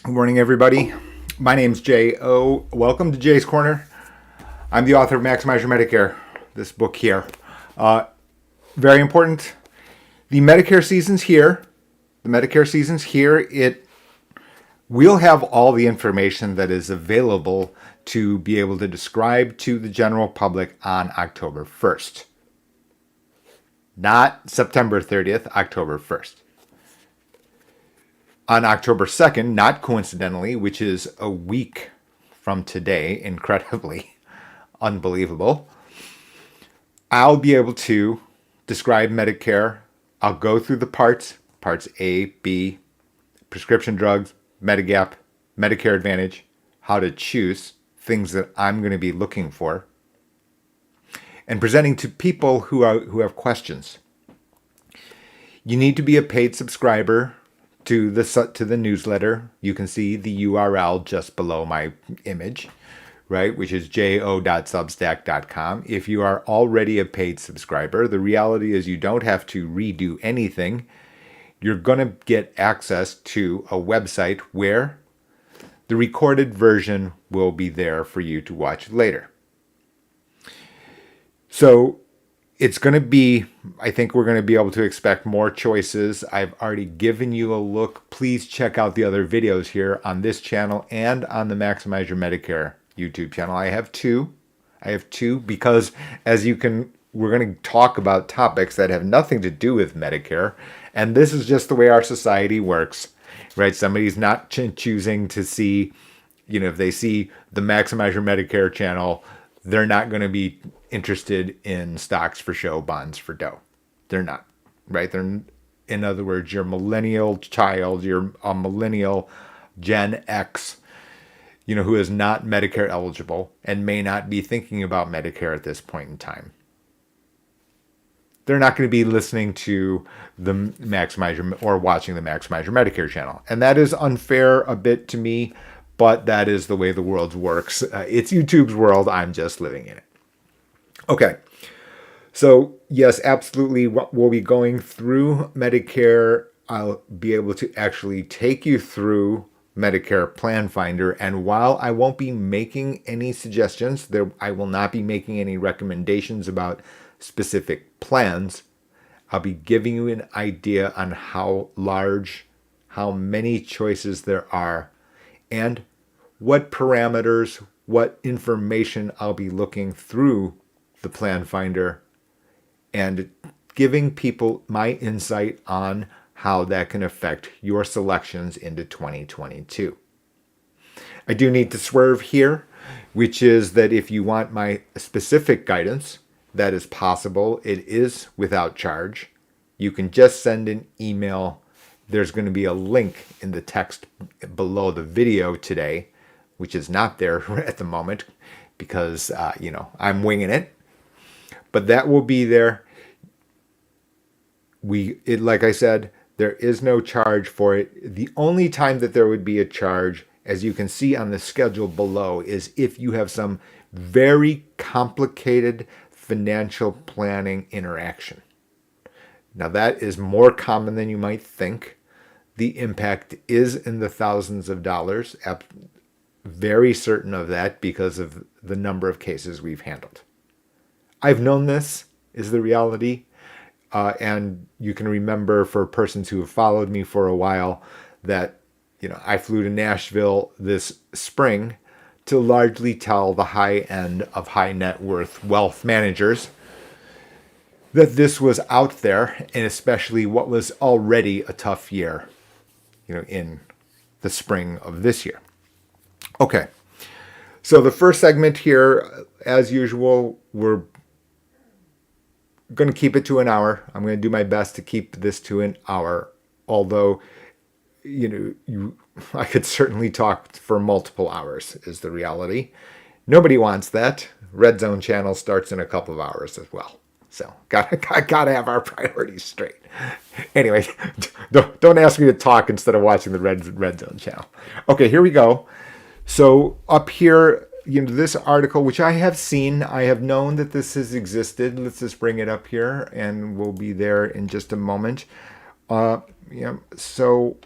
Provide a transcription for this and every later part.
Good morning, everybody. My name's Jay O. Welcome to Jay's Corner. I'm the author of Maximize Your Medicare, this book here. Very important. The Medicare season's here. It We'll have all the information that is available to be able to describe to the general public on October 1st. Not September 30th, October 1st. On October 2nd, not coincidentally, which is a week from today, incredibly unbelievable, I'll be able to describe Medicare. I'll go through the parts A, B, prescription drugs, Medigap, Medicare Advantage, how to choose, things that I'm going to be looking for, and presenting to people who have questions. You need to be a paid subscriber to the newsletter. You can see the URL just below my image, right, which is jo.substack.com. If you are already a paid subscriber, the reality is you don't have to redo anything. You're going to get access to a website where the recorded version will be there for you to watch later. So it's going to be, I think we're going to be able to expect more choices. I've already given you a look. Please check out the other videos here on this channel and on the Maximize Your Medicare YouTube channel. I have two because we're going to talk about topics that have nothing to do with Medicare. And this is just the way our society works, right? Somebody's not choosing to see, if they see the Maximize Your Medicare channel, they're not going to be interested in stocks for show, bonds for dough. They're not, right? In other words, you're a millennial child, you're a millennial Gen X, who is not Medicare eligible and may not be thinking about Medicare at this point in time. They're not going to be listening to the Maximize Your or watching the Maximize Your Medicare channel. And that is unfair a bit to me, but that is the way the world works. It's YouTube's world. I'm just living in it. Okay. So, yes, absolutely. We'll be going through Medicare. I'll be able to actually take you through Medicare Plan Finder. And while I won't be making any suggestions, I will not be making any recommendations about specific plans. I'll be giving you an idea on how many choices there are, and what parameters, what information I'll be looking through the Plan Finder, and giving people my insight on how that can affect your selections into 2022. I do need to swerve here, which is that if you want my specific guidance, that is possible. It is without charge. You can just send an email. There's going to be a link in the text below the video today, which is not there at the moment because, I'm winging it. But that will be there. Like I said, there is no charge for it. The only time that there would be a charge, as you can see on the schedule below, is if you have some very complicated financial planning interaction. Now that is more common than you might think. The impact is in the thousands of dollars. Very certain of that because of the number of cases we've handled. I've known this is the reality. And you can remember, for persons who have followed me for a while, that I flew to Nashville this spring to largely tell the high end of high net worth wealth managers that this was out there, and especially what was already a tough year, in the spring of this year. Okay, so the first segment here, as usual, we're going to keep it to an hour. I'm going to do my best to keep this to an hour, although I could certainly talk for multiple hours is the reality. Nobody wants that. Red Zone channel starts in a couple of hours as well. So gotta have our priorities straight. Anyway, don't ask me to talk instead of watching the Red Zone channel. Okay, here we go. So up here, this article, which I have seen, I have known that this has existed. Let's just bring it up here, and we'll be there in just a moment. So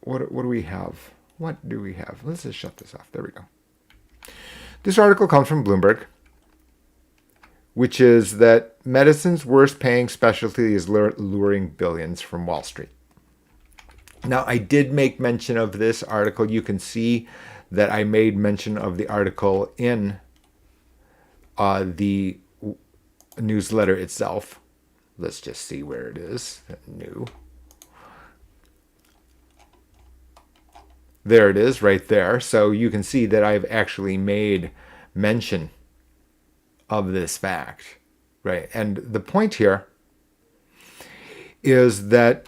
what do we have? what do we have? Let's just shut this off. There we go. This article comes from Bloomberg, which is that medicine's worst paying specialty is luring billions from Wall Street. Now, I did make mention of this article. You can see that I made mention of the article in the newsletter itself. Let's just see where it is. New. There it is right there. So you can see that I've actually made mention of this fact, right? And the point here is that,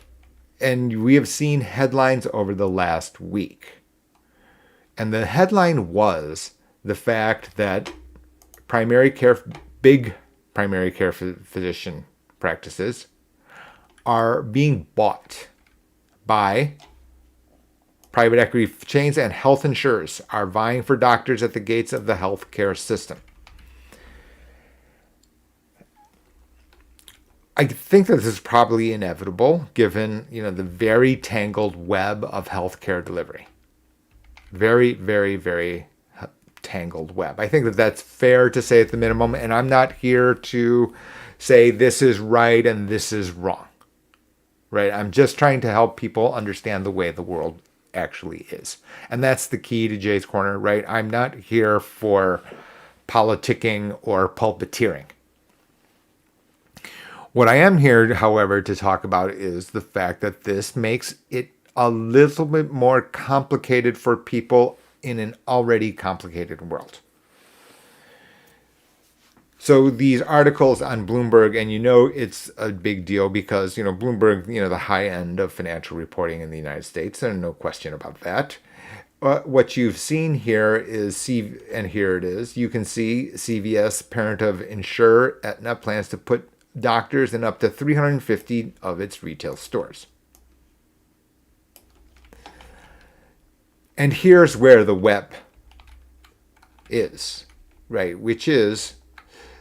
and we have seen headlines over the last week. And the headline was the fact that big primary care physician practices are being bought by private equity chains, and health insurers are vying for doctors at the gates of the healthcare system. I think that this is probably inevitable given, the very tangled web of healthcare delivery. Very, very, very tangled web. I think that that's fair to say at the minimum, and I'm not here to say this is right and this is wrong, right? I'm just trying to help people understand the way the world actually is. And that's the key to Jay's Corner, right? I'm not here for politicking or pulpiteering. What I am here, however, to talk about is the fact that this makes it a little bit more complicated for people in an already complicated world. So these articles on Bloomberg, and it's a big deal because, Bloomberg, the high end of financial reporting in the United States, there's no question about that. What you've seen here is, and here it is, you can see CVS, parent of insurer Aetna, plans to put doctors in up to 350 of its retail stores. And here's where the web is, right? Which is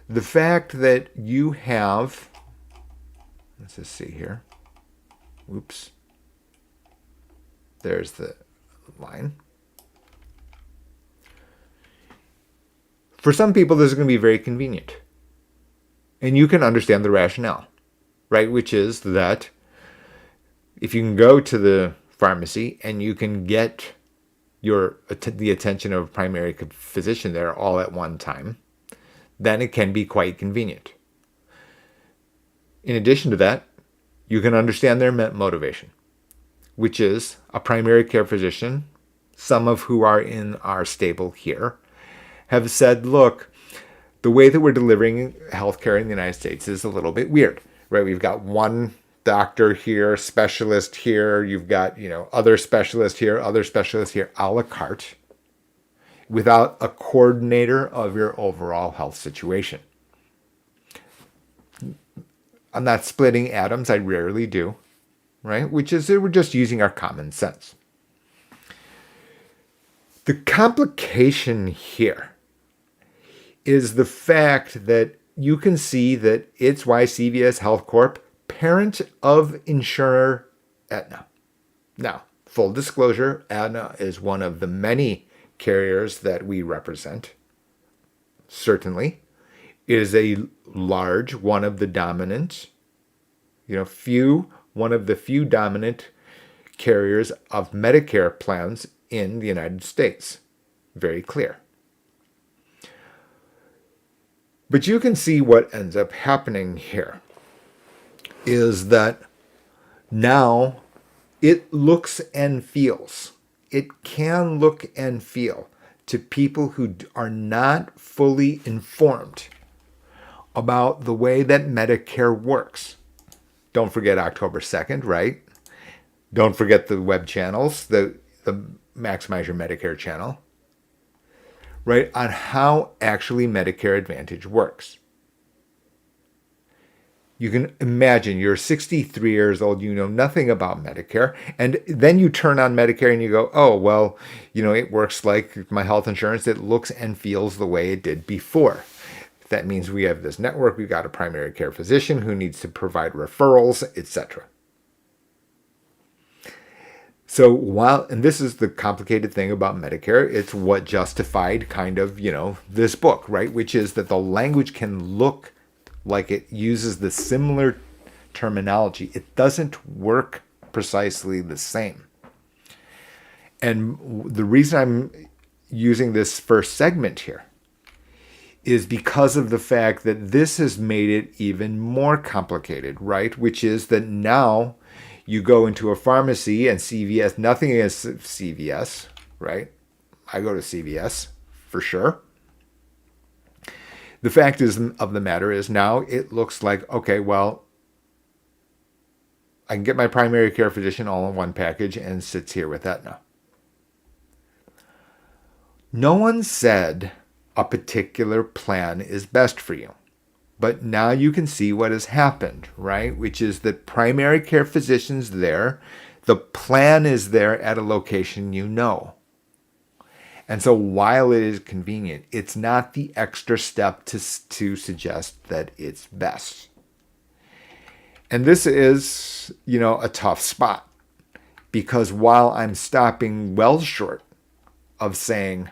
the fact that you have, let's just see here. Oops. There's the line. For some people, this is going to be very convenient. And you can understand the rationale, right? Which is that if you can go to the pharmacy and you can get the attention of a primary physician there all at one time, then it can be quite convenient. In addition to that, you can understand their motivation, which is a primary care physician, some of who are in our stable here, have said, look, the way that we're delivering healthcare in the United States is a little bit weird, right? We've got one doctor here, specialist here, you've got, other specialists here, a la carte, without a coordinator of your overall health situation. I'm not splitting atoms, I rarely do, right? Which is that we're just using our common sense. The complication here is the fact that you can see that it's why CVS Health Corp, parent of insurer Aetna. Now, full disclosure, Aetna is one of the many carriers that we represent. Certainly. It is a large, one of the dominant, one of the few dominant carriers of Medicare plans in the United States. Very clear. But you can see what ends up happening here is that now it looks and feels. It can look and feel to people who are not fully informed about the way that Medicare works. Don't forget October 2nd, right? Don't forget the web channels, the Maximize Your Medicare channel, right? On how actually Medicare Advantage works. You can imagine you're 63 years old, you know nothing about Medicare, and then you turn on Medicare and you go, oh, well, it works like my health insurance. It looks and feels the way it did before. That means we have this network, we've got a primary care physician who needs to provide referrals, etc. So and this is the complicated thing about Medicare, it's what justified kind of, this book, right? Which is that the language can look like it uses the similar terminology. It doesn't work precisely the same. And the reason I'm using this first segment here is because of the fact that this has made it even more complicated, right? Which is that now you go into a pharmacy and CVS, nothing against CVS, right? I go to CVS for sure. The fact of the matter is now it looks like, okay, well, I can get my primary care physician all in one package and sits here with that now. No one said a particular plan is best for you. But now you can see what has happened, right? Which is that primary care physician's there. The plan is there at a location you know. And so while it is convenient, it's not the extra step to suggest that it's best. And this is, a tough spot. Because while I'm stopping well short of saying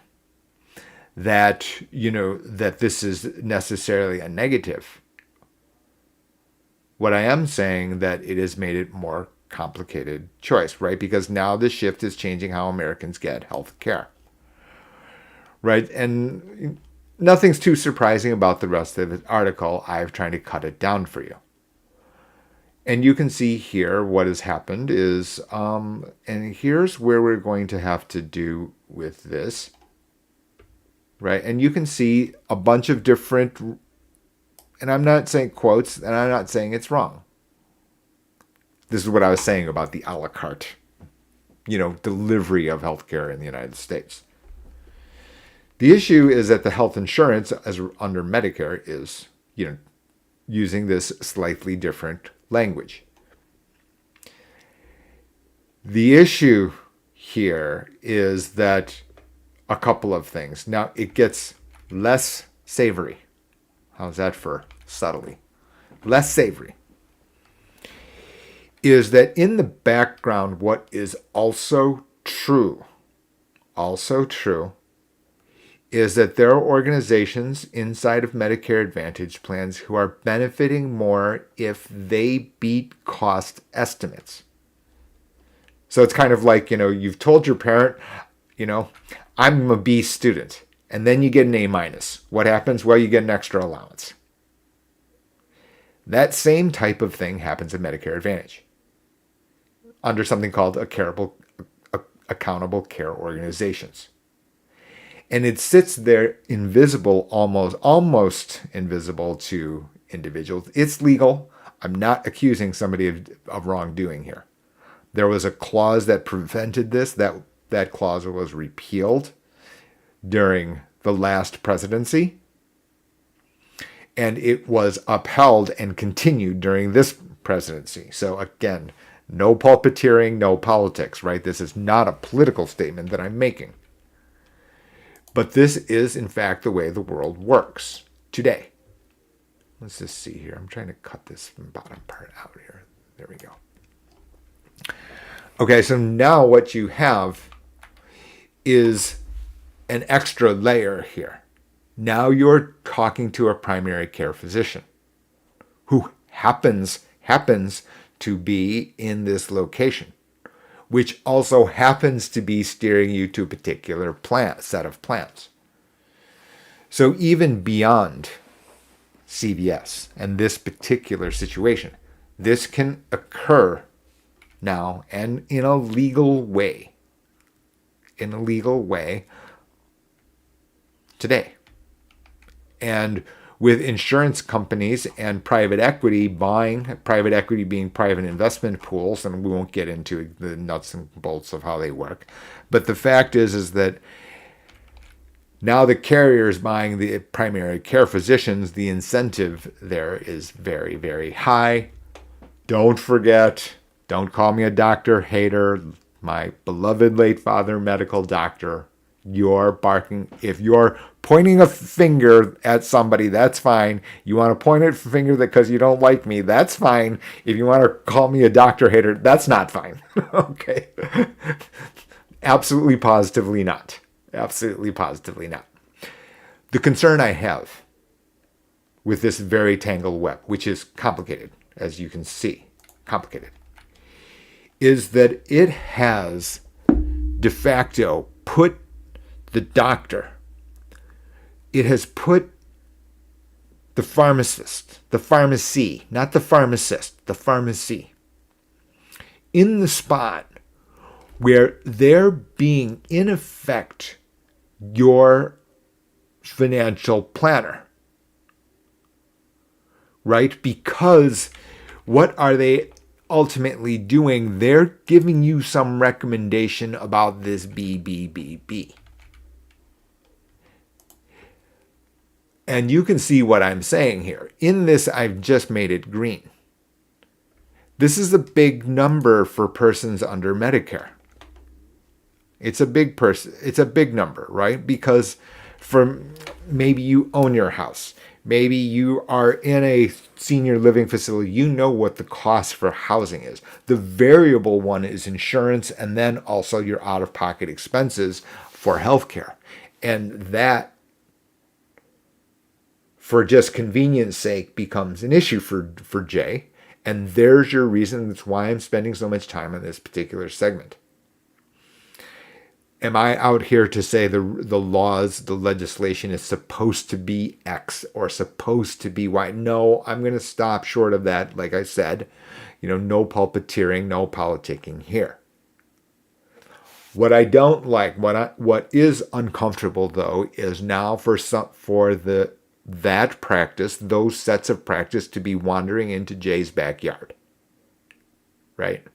that, that this is necessarily a negative, what I am saying that it has made it more complicated choice, right? Because now the shift is changing how Americans get health care, right? And nothing's too surprising about the rest of the article. I've tried to cut it down for you. And you can see here what has happened is, and here's where we're going to have to do with this. Right, and you can see a bunch of different, and I'm not saying quotes, and I'm not saying it's wrong. This is what I was saying about the a la carte, delivery of healthcare in the United States. The issue is that the health insurance, as under Medicare, is, using this slightly different language. The issue here is that a couple of things. Now, it gets less savory. How's that for subtly? Less savory. Is that in the background, what is also true, is that there are organizations inside of Medicare Advantage plans who are benefiting more if they beat cost estimates. So it's kind of like, you've told your parent, I'm a B student, and then you get an A minus. What happens? Well, you get an extra allowance. That same type of thing happens in Medicare Advantage under something called accountable care organizations. And it sits there invisible, almost invisible to individuals. It's legal. I'm not accusing somebody of wrongdoing here. There was a clause that prevented this. That clause was repealed during the last presidency, and it was upheld and continued during this presidency. So again, no pulpiteering, no politics, right? This is not a political statement that I'm making. But this is, in fact, the way the world works today. Let's just see here. I'm trying to cut this bottom part out here. There we go. Okay, so now what you have is an extra layer here. Now you're talking to a primary care physician who happens to be in this location, which also happens to be steering you to a particular set of plans. So even beyond CVS and this particular situation, this can occur now and in a legal way today. And with insurance companies and private equity being private investment pools, and we won't get into the nuts and bolts of how they work. But the fact is that now the carrier is buying the primary care physicians. The incentive there is very, very high. Don't forget, don't call me a doctor hater. My beloved late father, medical doctor, if you're Pointing a finger at somebody, that's fine. You want to point a finger because you don't like me, that's fine. If you want to call me a doctor hater, that's not fine. Okay. Absolutely positively not. Absolutely positively not. The concern I have with this very tangled web, which is complicated, as you can see, complicated, is that it has de facto put the doctor, it has put the pharmacist, the pharmacy, not the pharmacist, the pharmacy, in the spot where they're being, in effect, your financial planner. Right? Because what are they ultimately doing? They're giving you some recommendation about this B. And you can see what I'm saying here. In this, I've just made it green. This is a big number for persons under Medicare. It's a big number, right? Because for maybe you own your house. Maybe you are in a senior living facility. You know what the cost for housing is. The variable one is insurance, and then also your out-of-pocket expenses for healthcare. And that, for just convenience sake, becomes an issue for Jay. And there's your reason. That's why I'm spending so much time on this particular segment. Am I out here to say the laws, the legislation is supposed to be X or supposed to be Y? No, I'm going to stop short of that. Like I said, no pulpiteering, no politicking here. What I don't like, what is uncomfortable though, is now for that practice, those sets of practice, to be wandering into Jay's backyard. Right?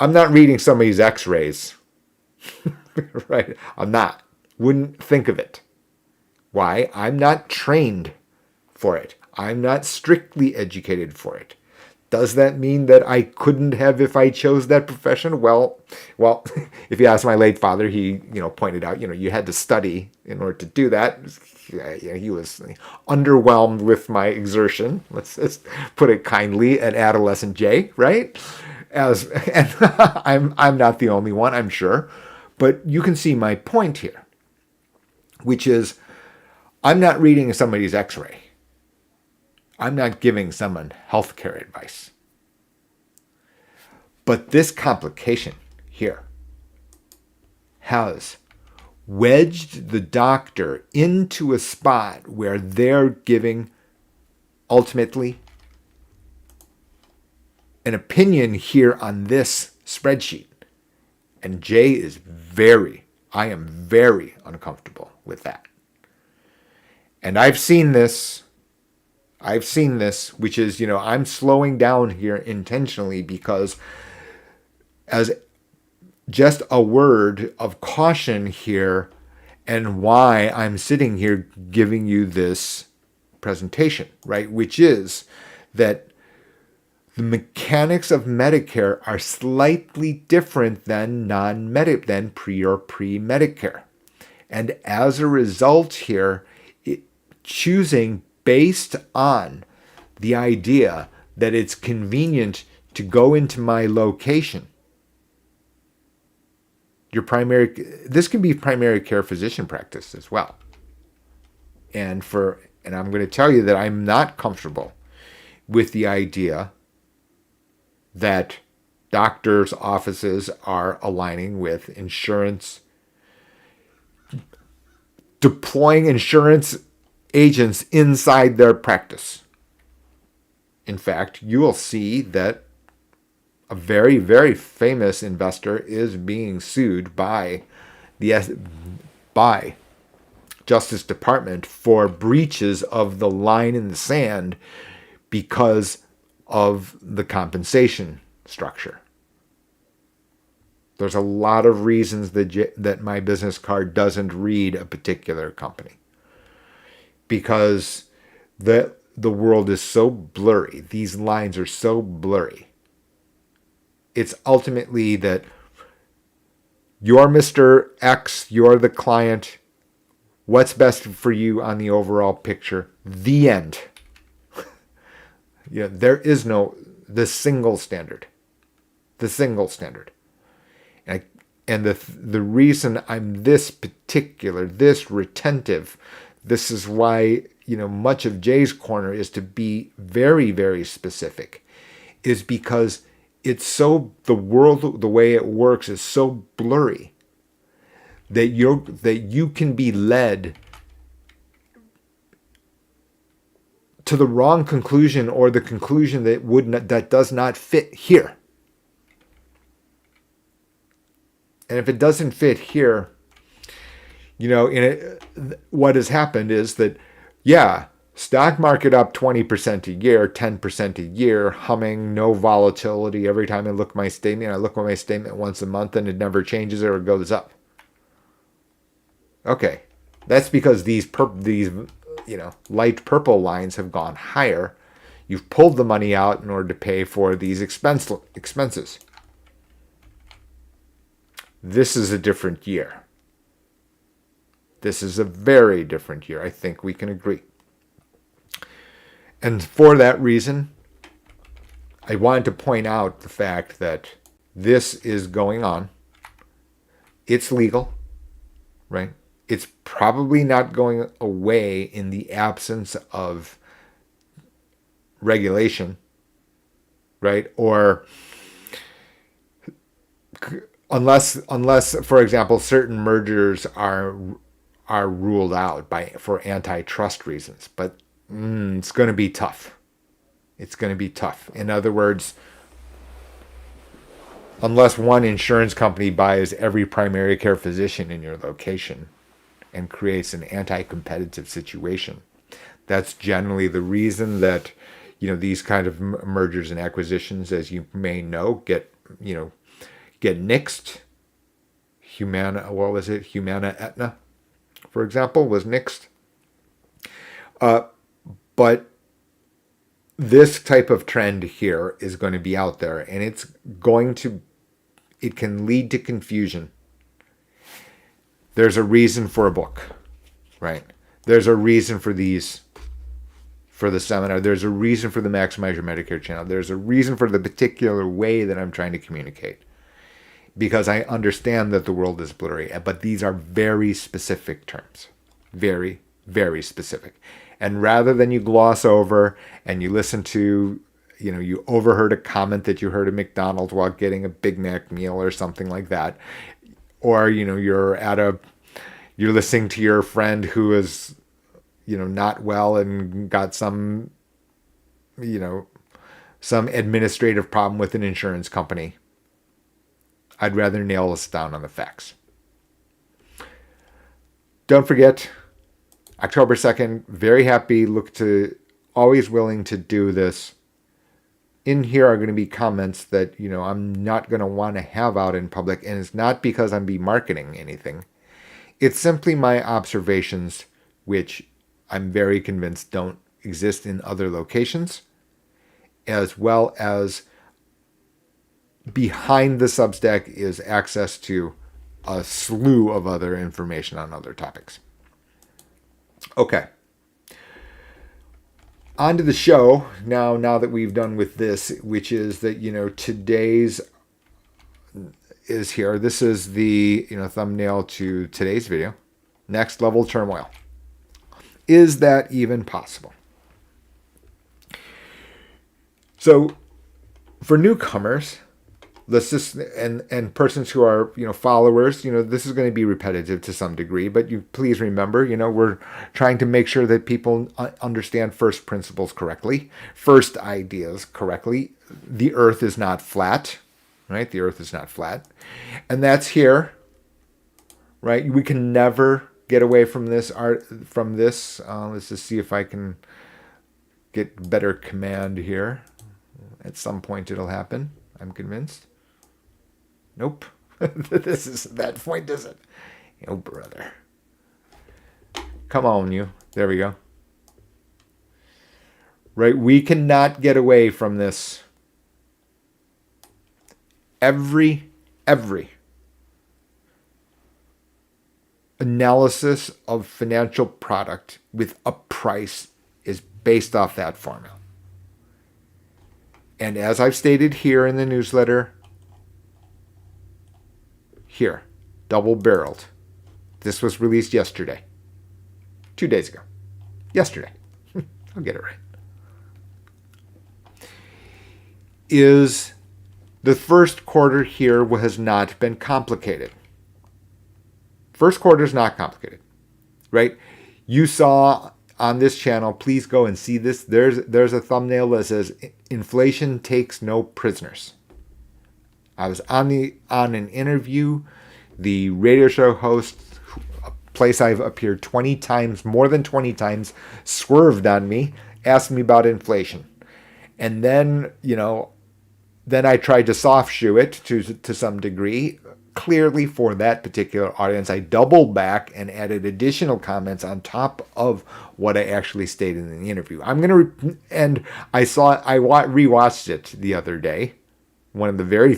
I'm not reading somebody's X-rays. Right? I'm not. Wouldn't think of it. Why? I'm not trained for it. I'm not strictly educated for it. Does that mean that I couldn't have if I chose that profession? Well, if you ask my late father, he, pointed out, you had to study in order to do that. He was underwhelmed with my exertion. Let's just put it kindly, an adolescent Jay, right? And I'm not the only one, I'm sure. But you can see my point here, which is I'm not reading somebody's X-ray. I'm not giving someone healthcare advice. But this complication here has wedged the doctor into a spot where they're giving, ultimately, an opinion here on this spreadsheet. And Jay is I am very uncomfortable with that. And I've seen this, which is, I'm slowing down here intentionally because as just a word of caution here and why I'm sitting here giving you this presentation, right? Which is that the mechanics of Medicare are slightly different than than pre-Medicare. And as a result here, choosing based on the idea that it's convenient to go into my location. This can be primary care physician practice as well. And I'm going to tell you that I'm not comfortable with the idea that doctors' offices are aligning with insurance, deploying insurance agents inside their practice. In fact, you will see that a very, very famous investor is being sued by by Justice Department for breaches of the line in the sand because of the compensation structure. There's a lot of reasons that my business card doesn't read a particular company. Because the world is so blurry. These lines are so blurry. It's ultimately that you're Mr. X, you're the client, What's best for you on the overall picture? The end. There is no the single standard. The single standard. And the reason I'm this particular, this retentive, this is why, much of Jay's corner is to be very, very specific, is because it's so, the world, the way it works is so blurry that you can be led to the wrong conclusion, or the conclusion that does not fit here. And if it doesn't fit here, what has happened is that, yeah, stock market up 20% a year, 10% a year, humming, no volatility. Every time I look at my statement once a month and it never changes or it goes up. Okay, that's because these light purple lines have gone higher. You've pulled the money out in order to pay for these expenses. This is a different year. This is a very different year. I think we can agree. And for that reason, I wanted to point out the fact that this is going on. It's legal, right? It's probably not going away in the absence of regulation, right? Or unless, for example, certain mergers are ruled out for antitrust reasons. But it's going to be tough. It's going to be tough. In other words, unless one insurance company buys every primary care physician in your location and creates an anti-competitive situation, that's generally the reason that these kind of mergers and acquisitions, as you may know, get nixed. Humana Aetna, for example, was nixed. But this type of trend here is going to be out there, and it can lead to confusion. There's a reason for a book, right? There's a reason for the seminar. There's a reason for the Maximize Your Medicare channel. There's a reason for the particular way that I'm trying to communicate. Because I understand that the world is blurry, but these are very specific terms. Very, very specific. And rather than you gloss over and you listen to, you overheard a comment that you heard at McDonald's while getting a Big Mac meal or something like that, or, you're listening to your friend who is, not well and got some administrative problem with an insurance company. I'd rather nail us down on the facts. Don't forget, October 2nd, very happy, always willing to do this. In here are going to be comments that, I'm not going to want to have out in public, and it's not because I'm marketing anything. It's simply my observations, which I'm very convinced don't exist in other locations, as well as behind the Substack is access to a slew of other information on other topics. Okay. On to the show now that we've done with this, which is that, today's is here. This is the, thumbnail to today's video. Next level turmoil. Is that even possible? So for newcomers, let's just, and persons who are, followers, this is going to be repetitive to some degree, but you please remember, we're trying to make sure that people understand first principles correctly, first ideas correctly. The earth is not flat, right? The earth is not flat. And that's here, right? We can never get away from this let's just see if I can get better command here. At some point it'll happen, I'm convinced. Nope. That point isn't. Oh, brother. Come on, you. There we go. Right? We cannot get away from this. Every analysis of financial product with a price is based off that formula. And as I've stated here in the newsletter, here, double-barreled. This was released yesterday. 2 days ago. Yesterday. I'll get it right. Is the first quarter here has not been complicated. First quarter is not complicated, right? You saw on this channel, please go and see this. There's a thumbnail that says inflation takes no prisoners. I was on an interview. The radio show host, a place I've appeared 20 times, more than 20 times, swerved on me, asked me about inflation. And then, then I tried to soft shoe it to some degree. Clearly for that particular audience, I doubled back and added additional comments on top of what I actually stated in the interview. I rewatched it the other day. One of the very,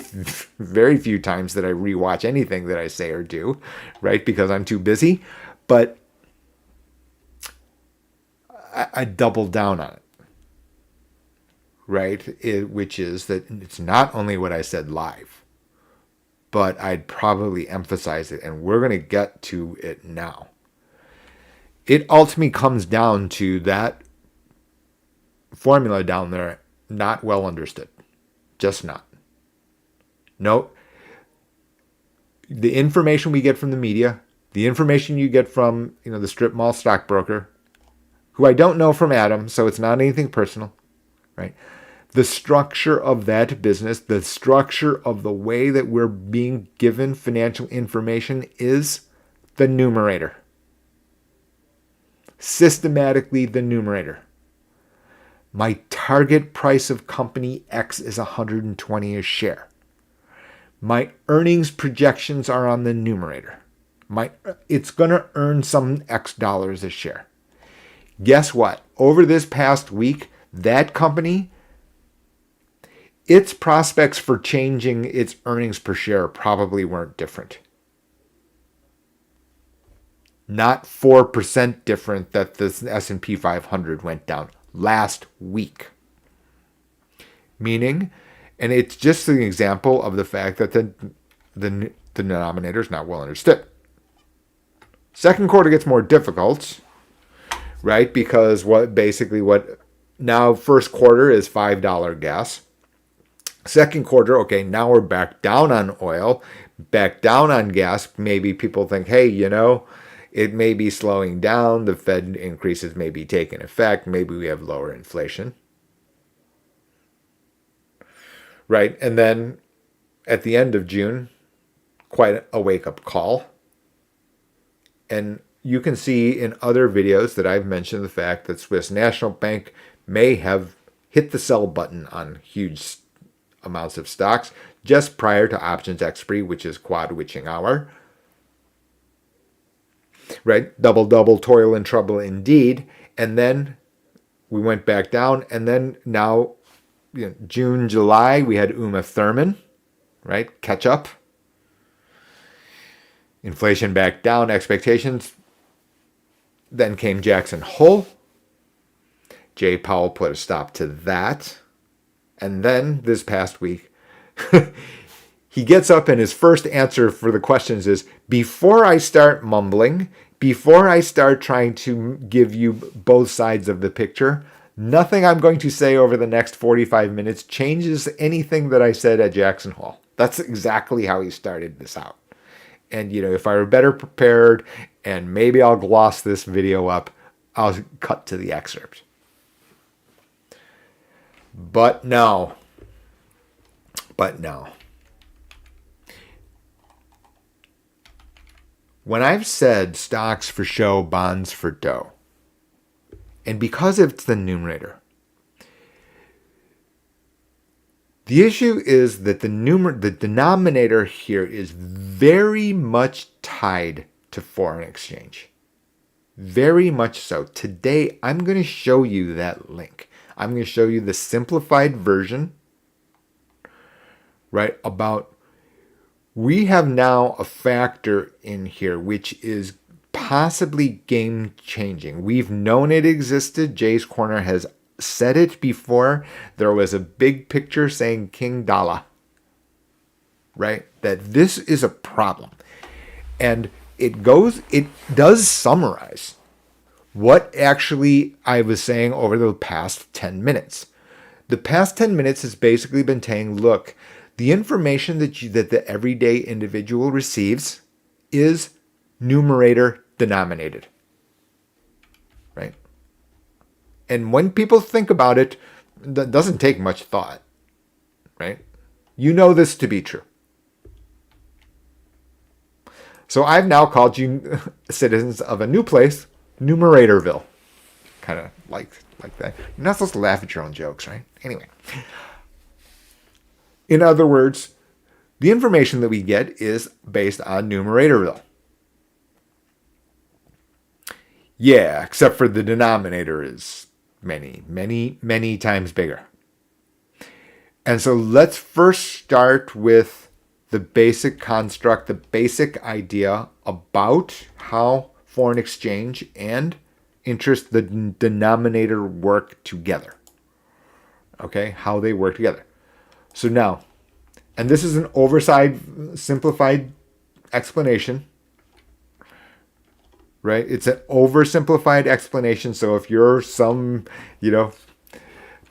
very few times that I rewatch anything that I say or do, right? Because I'm too busy. But I doubled down on it, right? Which is that it's not only what I said live, but I'd probably emphasize it, and we're going to get to it now. It ultimately comes down to that formula down there, not well understood. Just not. No. The information we get from the media, the information you get from, the strip mall stockbroker, who I don't know from Adam, so it's not anything personal, right? The structure of that business, the structure of the way that we're being given financial information is the numerator. Systematically the numerator. My target price of company X is 120 a share. My earnings projections are on the numerator. It's going to earn some X dollars a share. Guess what? Over this past week, that company, its prospects for changing its earnings per share probably weren't different. Not 4% different that the S&P 500 went down last week. Meaning, and it's just an example of the fact that the denominator is not well understood. Second quarter gets more difficult, right? Because now first quarter is $5 gas. Second quarter, okay, now we're back down on oil, back down on gas. Maybe people think, hey, it may be slowing down. The Fed increases may be taking effect. Maybe we have lower inflation. Right? And then at the end of June, quite a wake-up call. And you can see in other videos that I've mentioned the fact that Swiss National Bank may have hit the sell button on huge amounts of stocks just prior to options expiry, which is quad witching hour. Right? Double, toil and trouble indeed. And then we went back down. And then now, June, July, we had Uma Thurman, right? Catch up. Inflation back down, expectations. Then came Jackson Hole. Jay Powell put a stop to that. And then this past week, he gets up and his first answer for the questions is, before I start mumbling, before I start trying to give you both sides of the picture, nothing I'm going to say over the next 45 minutes changes anything that I said at Jackson Hole. That's exactly how he started this out. And, if I were better prepared, and maybe I'll gloss this video up, I'll cut to the excerpt. But no. When I've said stocks for show, bonds for dough, and because it's the numerator, the issue is that the denominator here is very much tied to foreign exchange. Very much so. Today, I'm going to show you that link. I'm going to show you the simplified version, right, about we have now a factor in here which is possibly game-changing. We've known it existed. Jay's Corner has said it before. There was a big picture saying King Dala, right? That this is a problem. And it does summarize what actually I was saying over the past 10 minutes. The past 10 minutes has basically been saying, look, the information that the everyday individual receives is numerator denominated, right? And when people think about it, that doesn't take much thought, right? You know this to be true. So I've now called you citizens of a new place, Numeratorville. Kind of like that. You're not supposed to laugh at your own jokes, right? Anyway. In other words, the information that we get is based on Numeratorville. Yeah, except for the denominator is many, many, many times bigger. And so let's first start with the basic construct, the basic idea about how foreign exchange and interest, the denominator, work together. Okay, how they work together. So now, and this is an simplified explanation, right? It's an oversimplified explanation. So if you're some,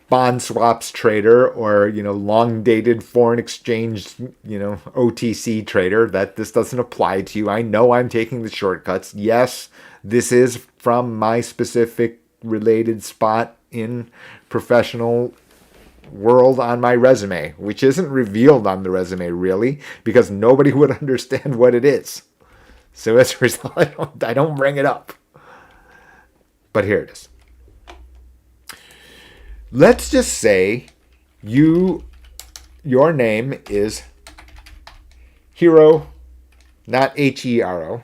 bond swaps trader or, long dated foreign exchange, OTC trader, that this doesn't apply to you. I know I'm taking the shortcuts. Yes, this is from my specific related spot in professional world on my resume, which isn't revealed on the resume really, because nobody would understand what it is. So as a result, I don't bring it up. But here it is. Let's just say your name is Hero, not Hero.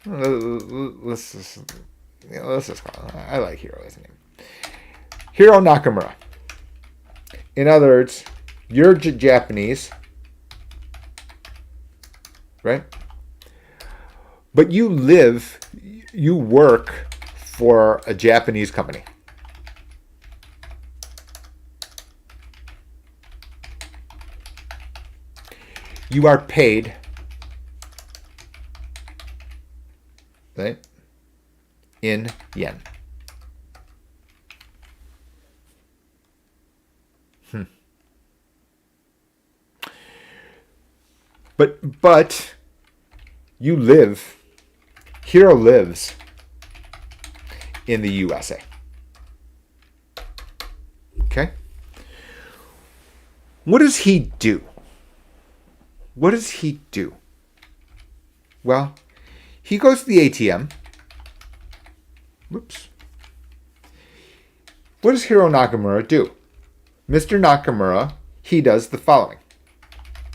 Let's just call it. I like Hero as a name. Hiro Nakamura. In other words, you're Japanese, right? But you work for a Japanese company. You are paid, right, in yen. But Hiro lives in the USA. Okay? What does he do? What does he do? Well, he goes to the ATM. Whoops. What does Hiro Nakamura do? Mr. Nakamura, he does the following.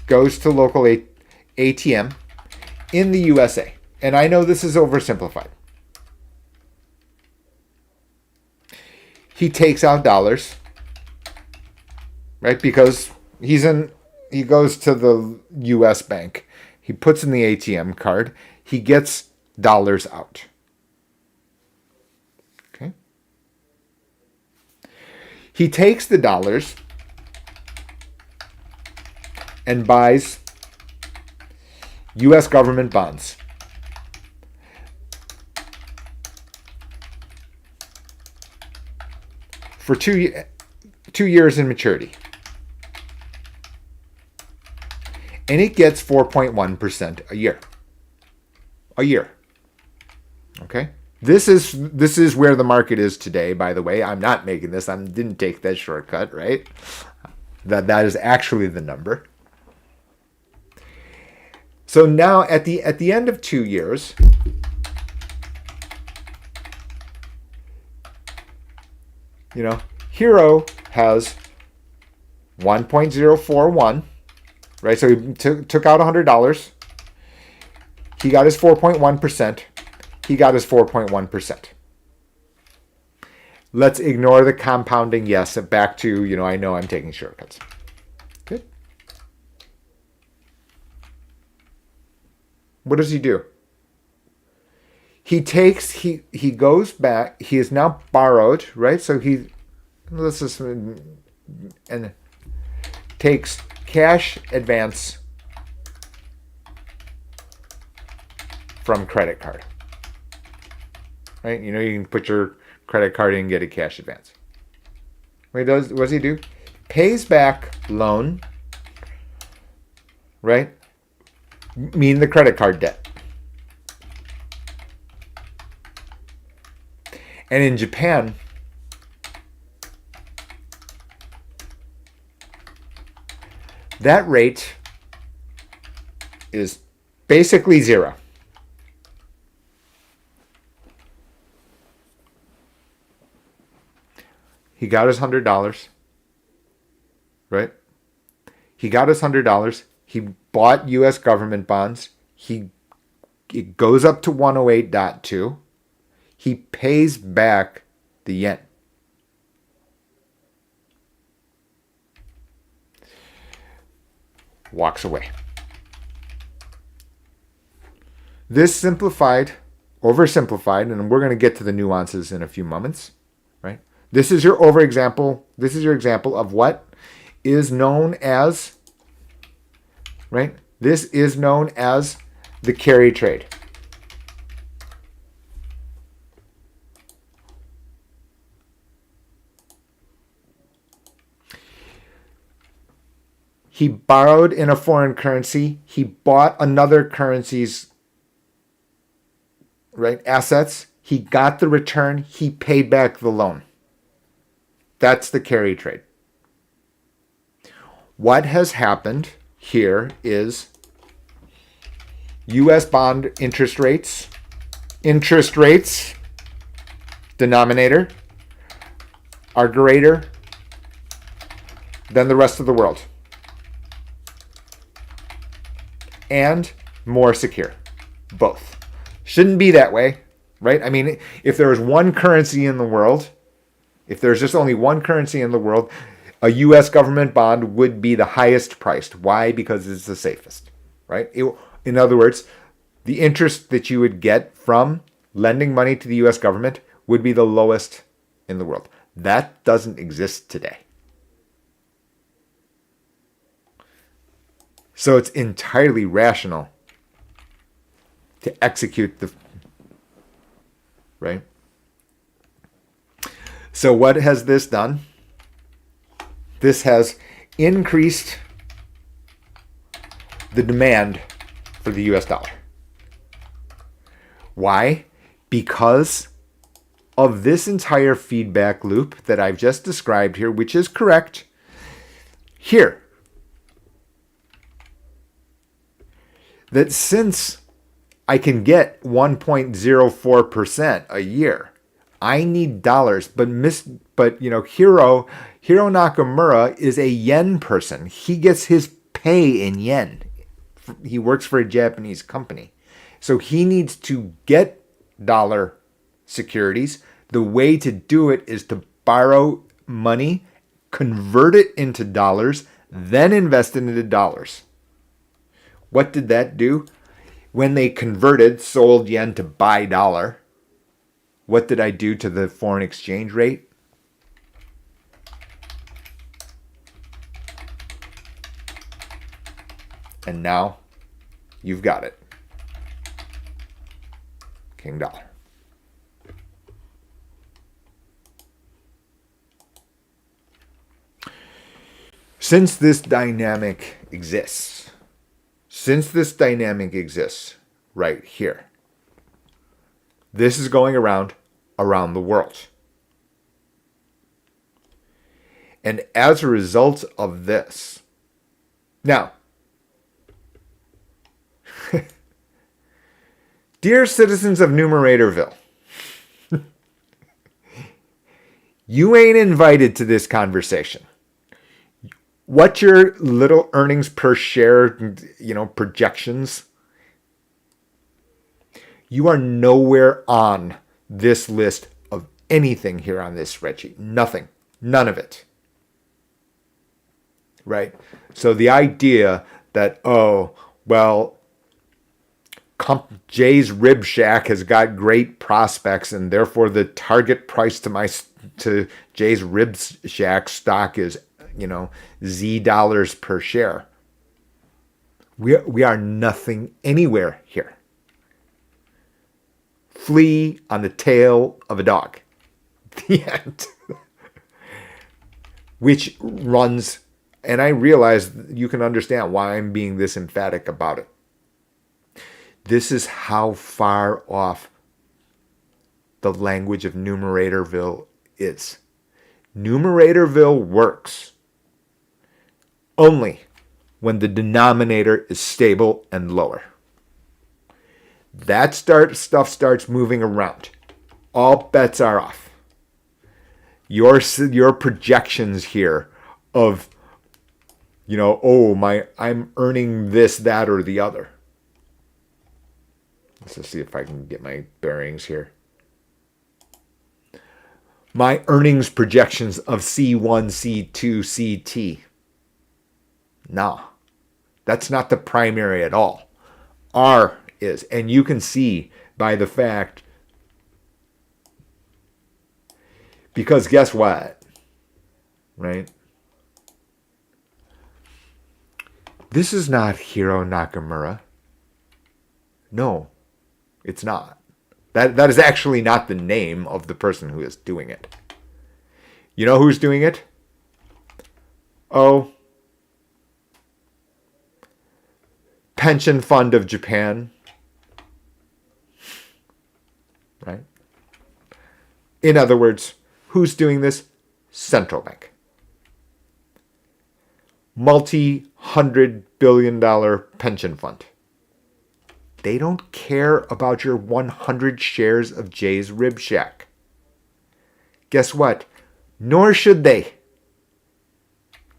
Goes to local ATM in the USA. And I know this is oversimplified. He takes out dollars, right? Because he goes to the US bank. He puts in the ATM card. He gets dollars out. Okay? He takes the dollars and buys U.S. government bonds. For 2 years in maturity. And it gets 4.1% a year. A year. Okay? This is where the market is today, by the way. I'm not making this. I didn't take that shortcut, right? That is actually the number. So now at the end of 2 years, Hiro has 1.041, right? So he took out $100. He got his 4.1%. He got his 4.1%. Let's ignore the compounding. Yes, back to, I know I'm taking shortcuts. Good. What does he do? he goes back. He is now borrowed, right? So let's just and takes cash advance from credit card. Right? You can put your credit card in and get a cash advance. What does he do? Pays back loan, right? Meaning the credit card debt. And in Japan, that rate is basically zero. He got his $100, right? He got his $100. He bought U.S. government bonds. It goes up to 108.2. He pays back the yen. Walks away. This oversimplified, and we're going to get to the nuances in a few moments, right? This is your example of what is known as, right? This is known as the carry trade. He borrowed in a foreign currency. He bought another currency's, right, assets. He got the return. He paid back the loan. That's the carry trade. What has happened here is U.S. bond interest rates, denominator, are greater than the rest of the world and more secure. Both. Shouldn't be that way, right? I mean, if there was one currency in the world, if there's just only one currency in the world, a U.S. government bond would be the highest priced. Why? Because it's the safest, right? In other words, the interest that you would get from lending money to the U.S. government would be the lowest in the world. That doesn't exist today. So it's entirely rational to execute right? So what has this done? This has increased the demand for the US dollar. Why? Because of this entire feedback loop that I've just described here, which is correct. Here, that since I can get 1.04% a year, I need dollars. But Hiro Nakamura is a yen person. He gets his pay in yen. He works for a Japanese company. So he needs to get dollar securities. The way to do it is to borrow money, convert it into dollars, then invest it into dollars. What did that do? When they sold yen to buy dollar, what did I do to the foreign exchange rate? And now you've got it. King dollar. Since this dynamic exists right here, this is going around the world. And as a result of this, now, dear citizens of Numeratorville, you ain't invited to this conversation. What your little earnings per share, projections, you are nowhere on this list of anything here on this spreadsheet. Nothing. None of it. Right? So the idea that, Jay's Rib Shack has got great prospects, and therefore the target price to Jay's Rib Shack stock is, Z dollars per share. We are nothing anywhere here. Flea on the tail of a dog. The end. Which runs, and I realize you can understand why I'm being this emphatic about it. This is how far off the language of Numeratorville is. Numeratorville works only when the denominator is stable and lower. That stuff starts moving around. All bets are off. Your projections here of, I'm earning this, that, or the other. Let's just see if I can get my bearings here. My earnings projections of C1, C2, CT. No, that's not the primary at all. R is, and you can see by the fact, because guess what, right? This is not Hiro Nakamura. No, it's not. That is actually not the name of the person who is doing it. You know who's doing it? Oh, Pension Fund of Japan. Right? In other words, who's doing this? Central bank. Multi-$100 billion pension fund. They don't care about your 100 shares of Jay's Rib Shack. Guess what? Nor should they.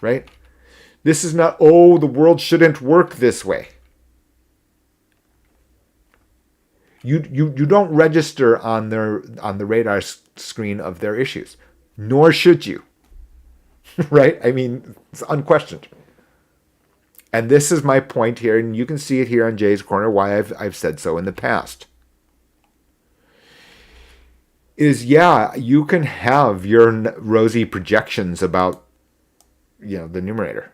Right? This is not, the world shouldn't work this way. You don't register on the radar screen of their issues. Nor should you. Right? I mean, it's unquestioned. And this is my point here, and you can see it here on Jay's Corner, why I've said so in the past. Is, you can have your rosy projections about, the numerator.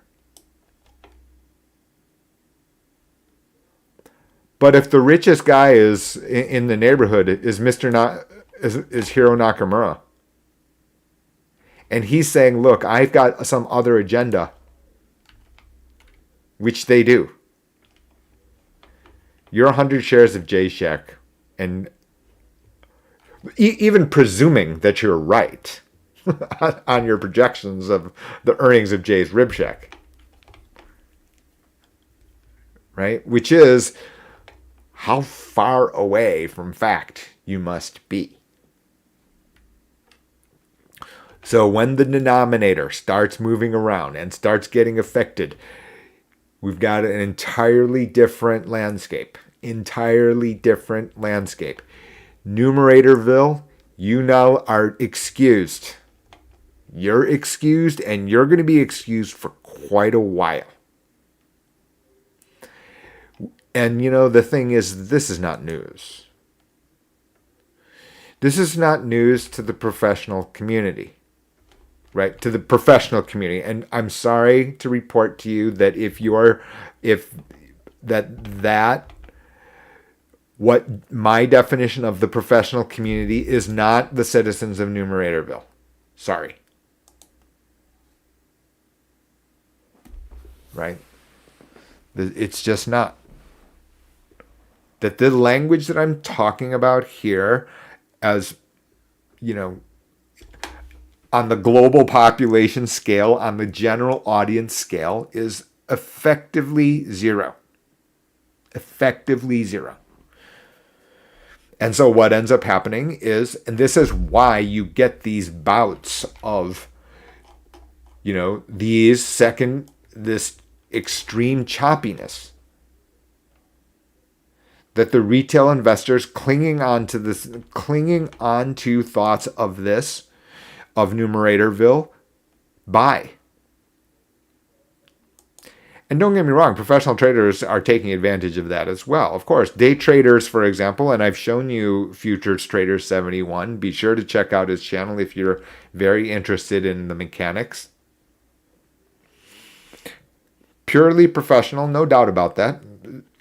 But if the richest guy is in the neighborhood is is Hiro Nakamura, and he's saying, look, I've got some other agenda, which they do. You're 100 shares of J Shack, and even presuming that you're right on your projections of the earnings of Jay's Rib Shack, right? Which is how far away from fact you must be. So when the denominator starts moving around and starts getting affected, we've got an entirely different landscape. Numeratorville, you now are excused. You're excused, and you're going to be excused for quite a while. And, the thing is, this is not news. This is not news to the professional community. Right, to the professional community. And I'm sorry to report to you that what my definition of the professional community is not the citizens of Numeratorville. Sorry. Right? It's just not. That the language that I'm talking about here, as, on the global population scale, on the general audience scale, is effectively zero. Effectively zero. And so what ends up happening is, and this is why you get these bouts of, this extreme choppiness, that the retail investors clinging on to thoughts of this, of Numeratorville, buy. And don't get me wrong, professional traders are taking advantage of that as well. Of course, day traders, for example, and I've shown you Futures Trader 71. Be sure to check out his channel if you're very interested in the mechanics. Purely professional, no doubt about that.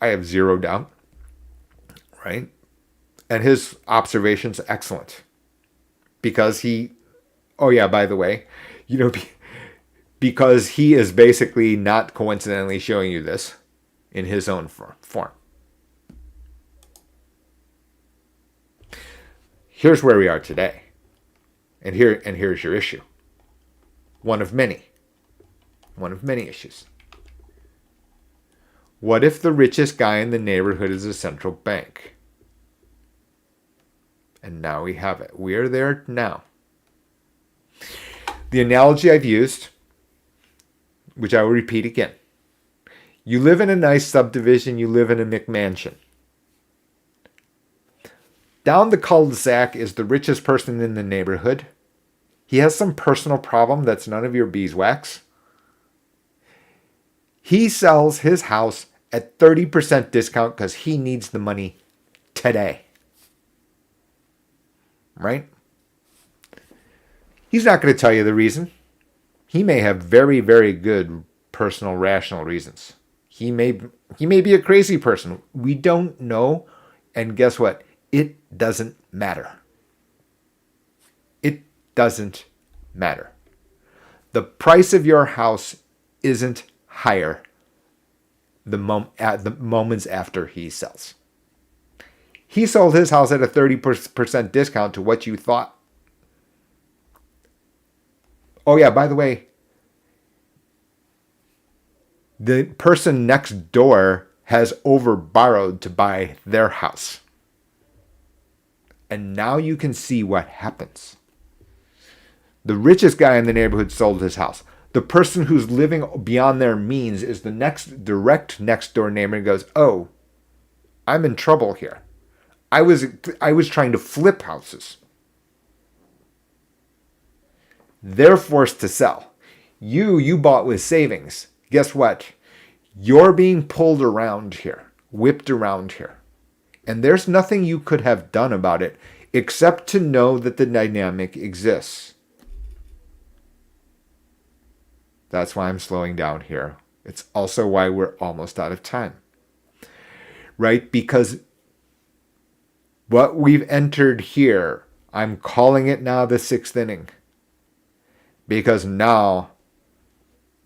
I have zero doubt, right? And his observations excellent because oh yeah, by the way, because he is basically not coincidentally showing you this in his own form. Here's where we are today. And here's your issue. One of many. One of many issues. What if the richest guy in the neighborhood is a central bank? And now we have it. We are there now. The analogy I've used, which I will repeat again. You live in a nice subdivision, you live in a McMansion. Down the cul-de-sac is the richest person in the neighborhood. He has some personal problem that's none of your beeswax. He sells his house at 30% discount because he needs the money today. Right? He's not going to tell you the reason. He may have very, very good personal, rational reasons. He may be a crazy person. We don't know. And guess what? It doesn't matter. It doesn't matter. The price of your house isn't higher at the moments after he sells. He sold his house at a 30% discount to what you thought. Oh yeah, by the way, the person next door has overborrowed to buy their house. And now you can see what happens. The richest guy in the neighborhood sold his house. The person who's living beyond their means is the direct next door neighbor and goes, "Oh, I'm in trouble here. I was trying to flip houses." They're forced to sell. You bought with savings. Guess what? You're being pulled around here, whipped around here. And there's nothing you could have done about it except to know that the dynamic exists. That's why I'm slowing down here. It's also why we're almost out of time. Right? Because what we've entered here, I'm calling it now the 6th inning. Because now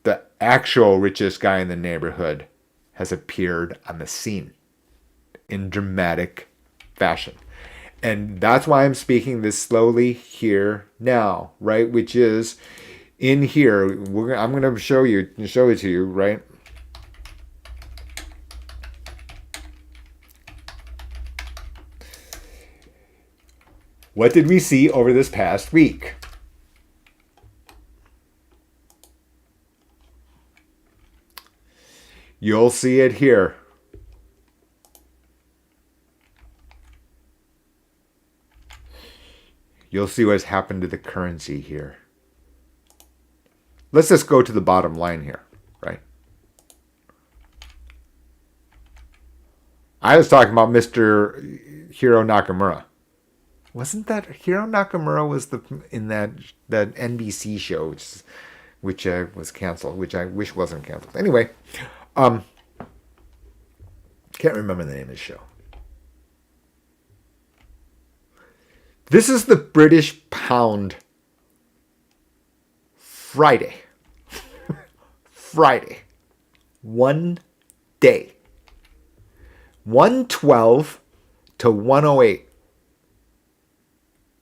the actual richest guy in the neighborhood has appeared on the scene in dramatic fashion. And that's why I'm speaking this slowly here now, right? Which is in here. I'm going to show it to you, right? What did we see over this past week? You'll see it here. You'll see what's happened to the currency here. Let's just go to the bottom line here, right? I was talking about Mr. Hiro Nakamura. Wasn't that Hiro Nakamura was in that NBC show, which was canceled, which I wish wasn't canceled. Anyway, can't remember the name of the show. This is the British pound Friday. Friday. 1 day. 112 to 108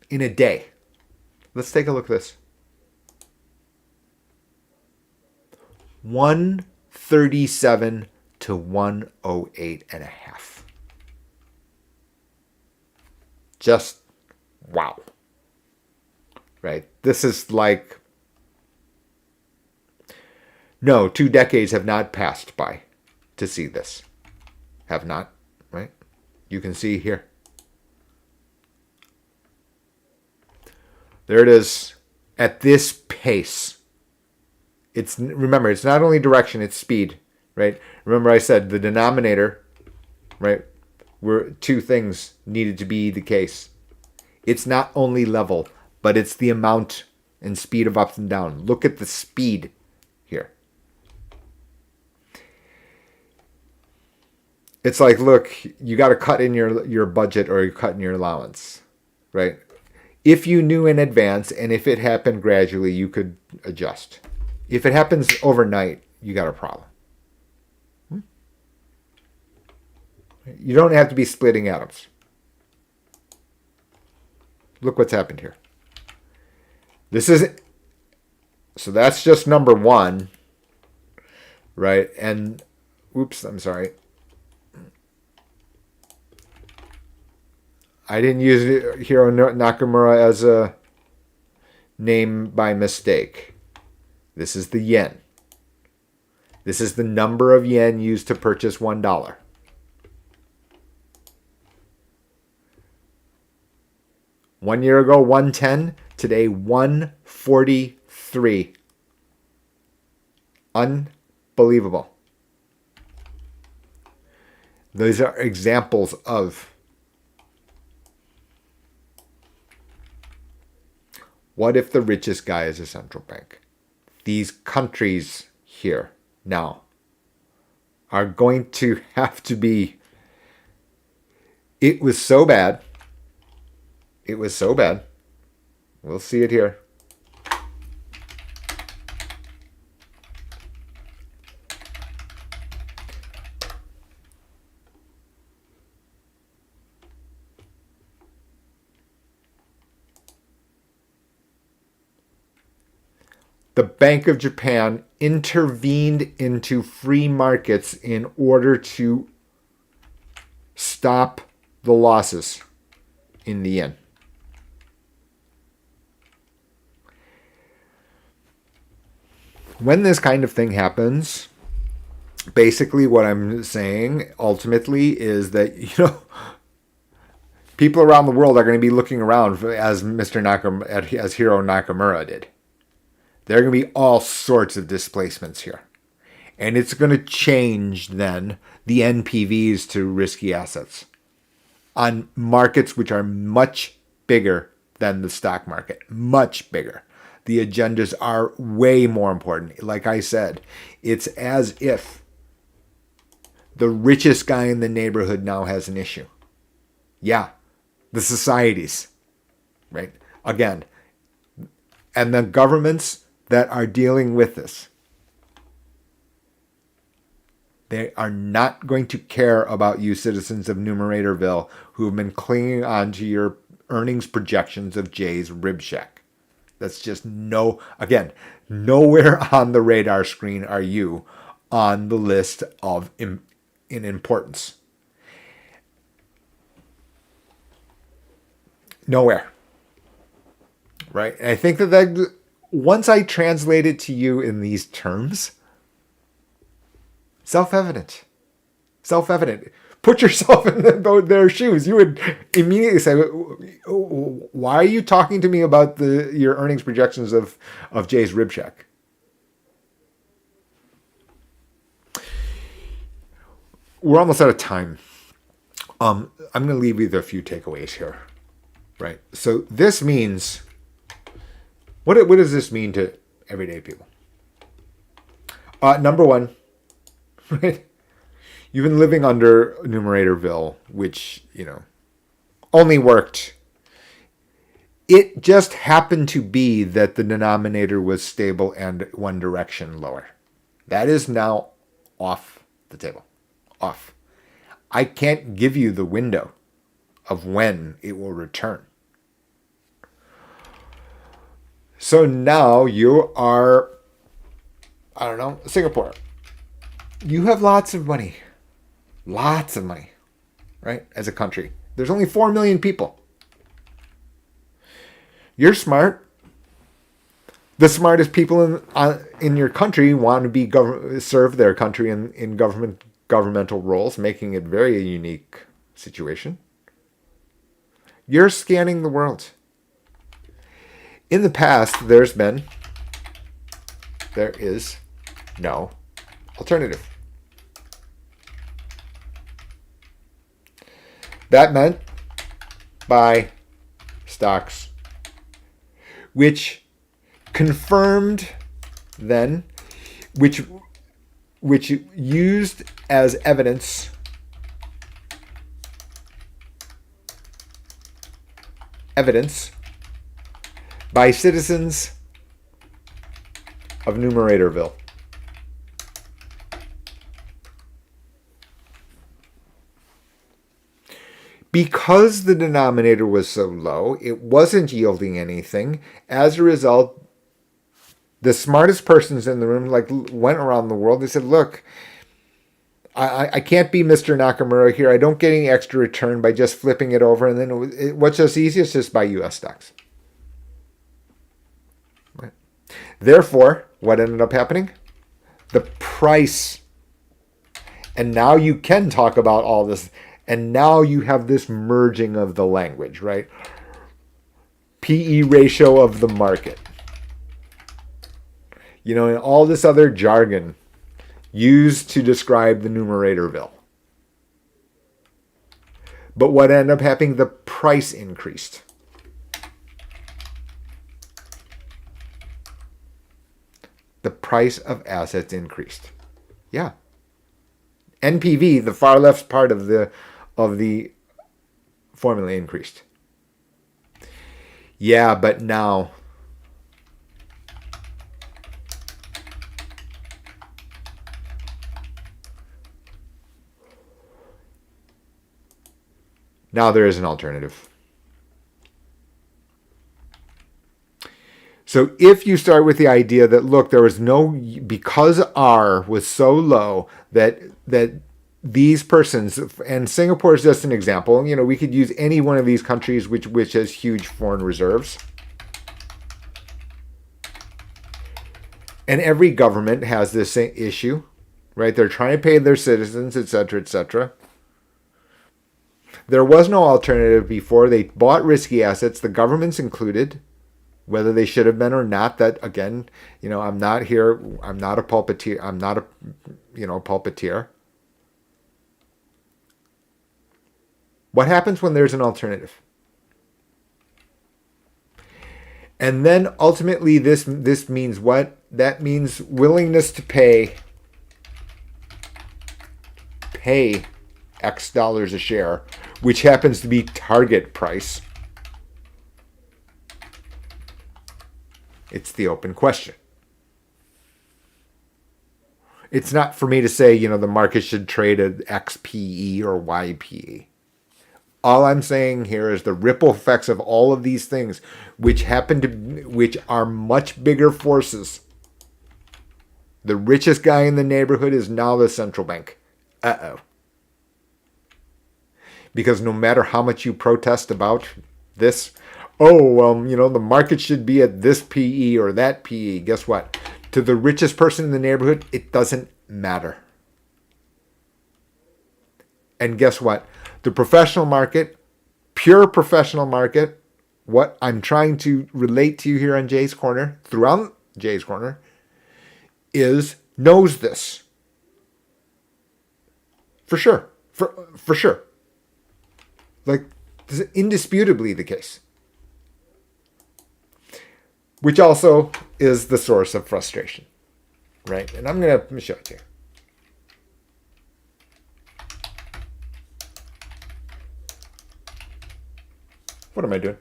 in a day. Let's take a look at this. 137 to 108 and a half. Just wow. Right? This is like, no, 2 decades have not passed by to see this. Have not, right? You can see here. There it is at this pace. Remember, it's not only direction, it's speed. right? Remember I said the denominator, right, were two things needed to be the case. It's not only level, but it's the amount and speed of up and down. Look at the speed here. It's like, look, you got to cut in your budget or you cut in your allowance, right? If you knew in advance and if it happened gradually, you could adjust. If it happens overnight, you got a problem. You don't have to be splitting atoms. Look what's happened here. So that's just number one, right? And, oops, I'm sorry. I didn't use Hiro Nakamura as a name by mistake. This is the yen. This is the number of yen used to purchase $1. One year ago, 110. Today, 143. Unbelievable. Those are examples of what if the richest guy is a central bank? These countries here now are going to have to be. It was so bad. It was so bad. We'll see it here. The Bank of Japan intervened into free markets in order to stop the losses in the yen. When this kind of thing happens, basically what I'm saying ultimately is that, people around the world are going to be looking around as as Hiro Nakamura did. There are going to be all sorts of displacements here. And it's going to change then the NPVs to risky assets on markets which are much bigger than the stock market. Much bigger. The agendas are way more important. Like I said, it's as if the richest guy in the neighborhood now has an issue. Yeah, the societies, right? Again, and the governments that are dealing with this, they are not going to care about you citizens of Numeratorville who have been clinging on to your earnings projections of Jay's Rib Shack. That's just nowhere on the radar screen are you on the list of in importance. Nowhere. Right? And I think that once I translate it to you in these terms, self-evident. Self-evident. Put yourself in their shoes. You would immediately say, why are you talking to me about your earnings projections of Jay's Rib Shack? We're almost out of time. I'm going to leave you with a few takeaways here. Right? So this means, what does this mean to everyday people? Number one, right? You've been living under Numeratorville, which, only worked. It just happened to be that the denominator was stable and one direction lower. That is now off the table. Off. I can't give you the window of when it will return. So now you are, Singapore. You have lots of money. Lots of money, right? As a country. There's only 4 million people. You're smart. The smartest people in your country want to be serve their country in governmental roles, making it very unique situation. You're scanning the world. In the past, there is no alternative. That meant buy stocks, which confirmed then, which used as evidence by citizens of Numeratorville. Because the denominator was so low, it wasn't yielding anything. As a result, the smartest persons in the room went around the world. They said, look, I can't be Mr. Nakamura here. I don't get any extra return by just flipping it over. And then what's just easiest? Just buy U.S. stocks. Right. Therefore, what ended up happening? The price. And now you can talk about all this. And now you have this merging of the language, right? PE ratio of the market. And all this other jargon used to describe the Numeratorville. But what ended up happening? The price increased. The price of assets increased. Yeah. NPV, the far left part of the formula, increased. Yeah, but now there is an alternative. So if you start with the idea that, look, there was because R was so low that these persons, and Singapore is just an example, we could use any one of these countries which has huge foreign reserves. And every government has this issue, right? They're trying to pay their citizens, etc., etc. There was no alternative before. They bought risky assets, the governments included, whether they should have been or not. That, again, I'm not a pulpiteer. I'm not a pulpiteer. What happens when there's an alternative? And then ultimately this means what? That means willingness to pay X dollars a share, which happens to be target price. It's the open question. It's not for me to say, the market should trade at XPE or YPE. All I'm saying here is the ripple effects of all of these things, which are much bigger forces. The richest guy in the neighborhood is now the central bank. Uh-oh. Because no matter how much you protest about this, the market should be at this PE or that PE. Guess what? To the richest person in the neighborhood, it doesn't matter. And guess what? The professional market, pure professional market, what I'm trying to relate to you here on Jay's Corner, throughout Jay's Corner, knows this. For sure. For sure. This is indisputably the case. Which also is the source of frustration. Right? And I'm going to show it to you. What am I doing?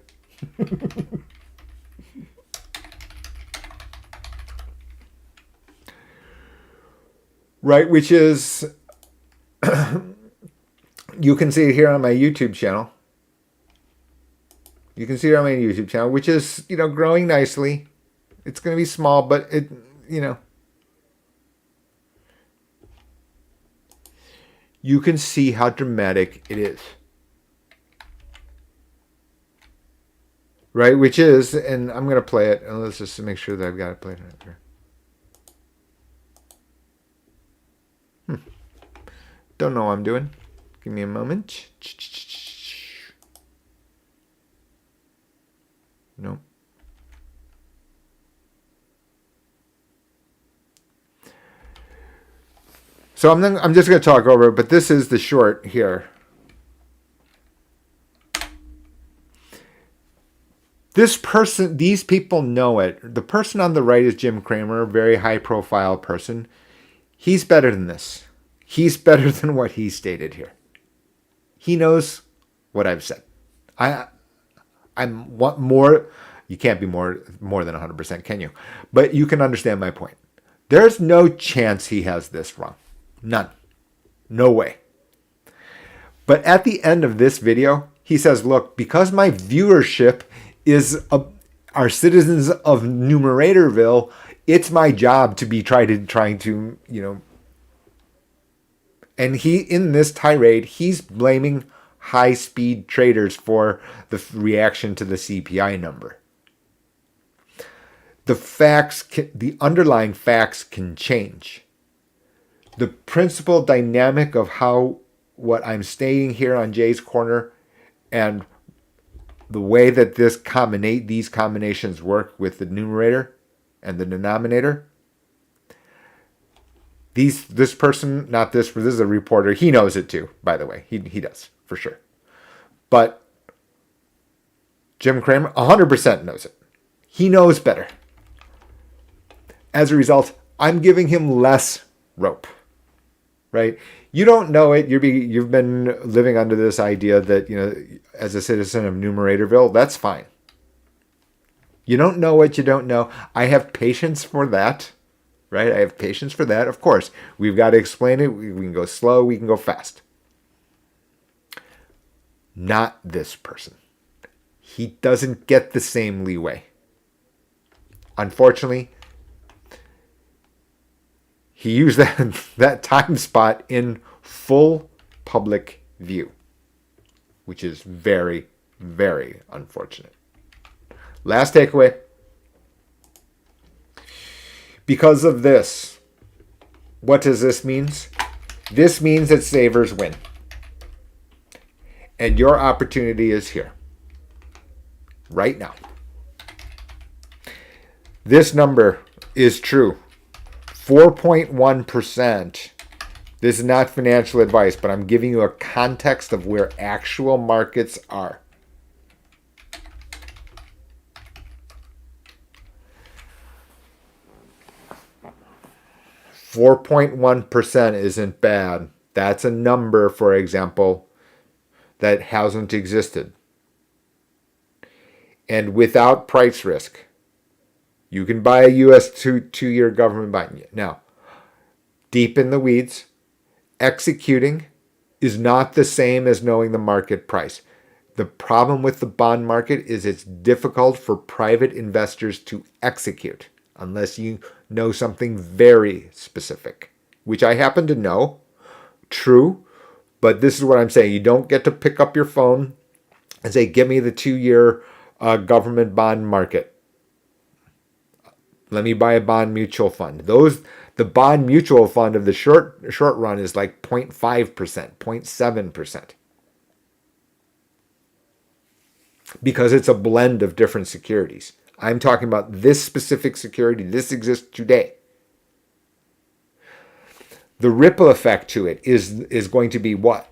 Right, which is, you can see it here on my YouTube channel. You can see it on my YouTube channel, which is, growing nicely. It's going to be small, but it, you can see how dramatic it is. Right, which is, and I'm going to play it, and let's just make sure that I've got it played right here. Don't know what I'm doing. Give me a moment. No. So I'm just going to talk over it, but this is the short here. These people know it. The person on the right is Jim Cramer, a very high profile person. He's better than this. He's better than what he stated here. He knows what I've said. I'm what more. You can't be more than 100%, can you? But you can understand my point. There's no chance he has this wrong. None. No way. But at the end of this video, he says, look, because my viewership are citizens of Numeratorville, it's my job to be trying to, and in this tirade, he's blaming high-speed traders for the reaction to the CPI number. The underlying facts can change. The principal dynamic of what I'm stating here on Jay's Corner and the way that these combinations work with the numerator and the denominator. This person, this is a reporter. He knows it too, by the way. He does, for sure. But Jim Cramer 100% knows it. He knows better. As a result, I'm giving him less rope, right? You don't know it. You've been living under this idea that, as a citizen of Numeratorville, that's fine. You don't know what you don't know. I have patience for that, right? I have patience for that. Of course, we've got to explain it. We can go slow. We can go fast. Not this person. He doesn't get the same leeway. Unfortunately, he used that time spot in full public view, which is very, very unfortunate. Last takeaway. Because of this, what does this mean? This means that savers win. And your opportunity is here. Right now. This number is true. 4.1%. This is not financial advice, but I'm giving you a context of where actual markets are. .1% isn't bad. That's a number, for example, that hasn't existed. And without price risk, you can buy a U.S. two-year government bond. Now, deep in the weeds, executing is not the same as knowing the market price. The problem with the bond market is it's difficult for private investors to execute unless you know something very specific, which I happen to know. True, but this is what I'm saying. You don't get to pick up your phone and say, give me the 2-year government bond market. Let me buy a bond mutual fund. The bond mutual fund of the short run is like 0.5%, 0.7%. Because it's a blend of different securities. I'm talking about this specific security. This exists today. The ripple effect to it is going to be what?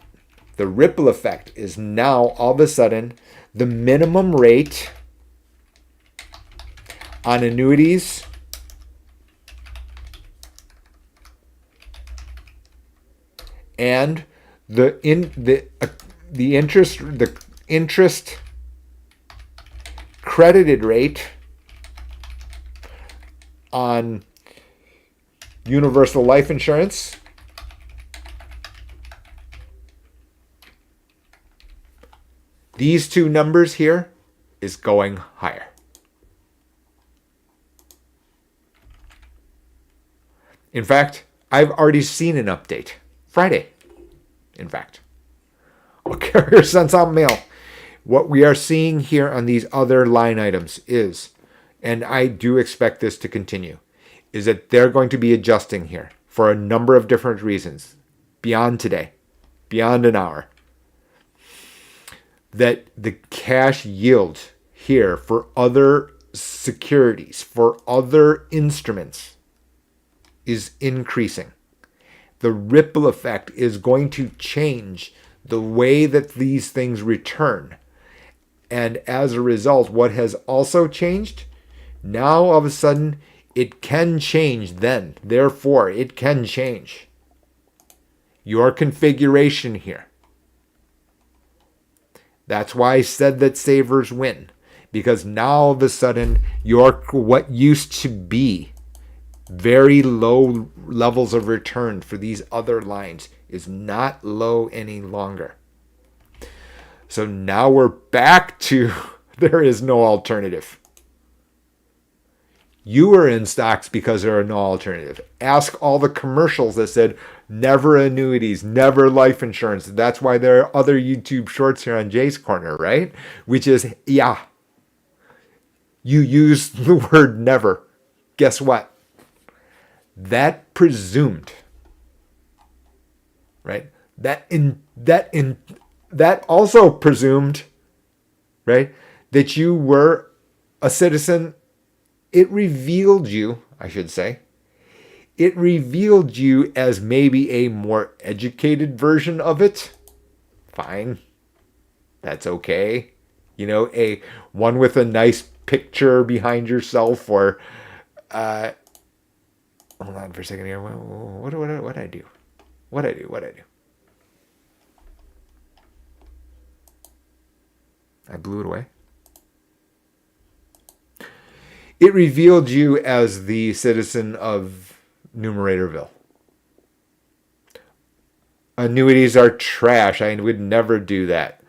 The ripple effect is now all of a sudden the minimum rate on annuities and the interest credited rate on universal life insurance these two numbers here is going higher. In fact, I've already seen an update. Friday, in fact. A carrier sends out mail. What we are seeing here on these other line items is, and I do expect this to continue, is that they're going to be adjusting here for a number of different reasons beyond today, beyond an hour. That the cash yield here for other securities, for other instruments, is increasing. The ripple effect is going to change the way that these things return. And as a result, what has also changed? Now, all of a sudden, it can change then. Therefore, it can change your configuration here. That's why I said that savers win. Because now, all of a sudden, what used to be very low levels of return for these other lines is not low any longer. So now we're back to there is no alternative. You were in stocks because there are no alternative. Ask all the commercials that said never annuities, never life insurance. That's why there are other YouTube shorts here on Jay's Corner, right? Which is, yeah, you use the word never. Guess what? That presumed, right? That also presumed, right, that you were a citizen. It revealed you, I should say, it revealed you as maybe a more educated version of it. Fine. That's okay. You know, a one with a nice picture behind yourself, or hold on for a second here. What did I do? What I do? I blew it away. It revealed you as the citizen of Numeratorville. Annuities are trash. I would never do that.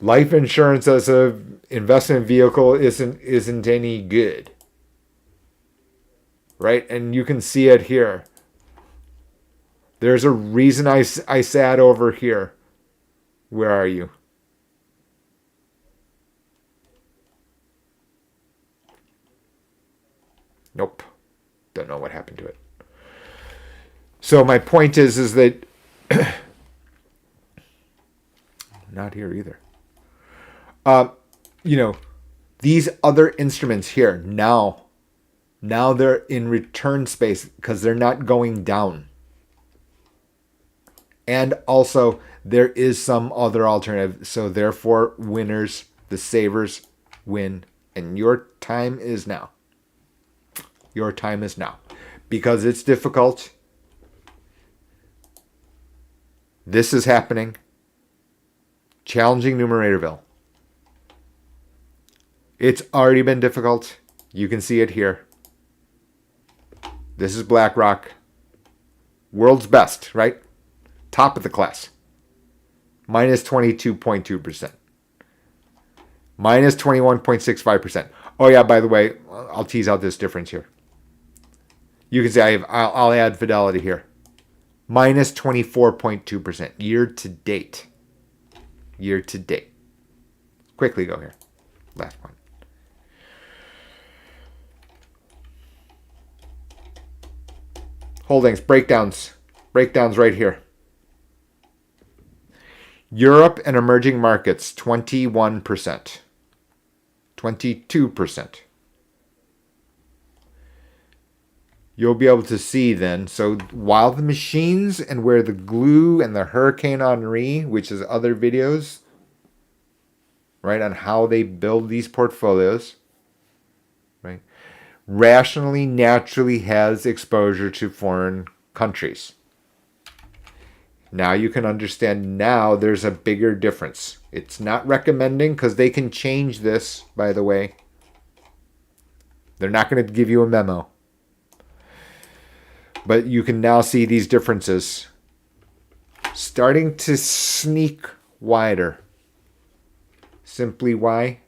Life insurance as a investment vehicle isn't any good. Right? And you can see it here. There's a reason I sat over here. Where are you? Nope. Don't know what happened to it. So my point is that not here either. These other instruments here now they're in return space because they're not going down. And also there is some other alternative. So therefore, winners, the savers win. And your time is now. Your time is now. Because it's difficult. This is happening. Challenging Numeratorville. It's already been difficult. You can see it here. This is BlackRock. World's best, right? Top of the class. Minus 22.2%. Minus 21.65%. Oh yeah, by the way, I'll tease out this difference here. You can say I'll add Fidelity here. Minus 24.2% year to date. Year to date. Quickly go here. Last one. Holdings, breakdowns. Breakdowns right here. Europe and emerging markets, 21%. 22%. You'll be able to see then. So while the machines and where the glue and the Hurricane Henri, which is other videos, right, on how they build these portfolios, right, rationally, naturally has exposure to foreign countries. Now you can understand now there's a bigger difference. It's not recommending because they can change this, by the way. They're not going to give you a memo. But you can now see these differences starting to sneak wider. Simply why?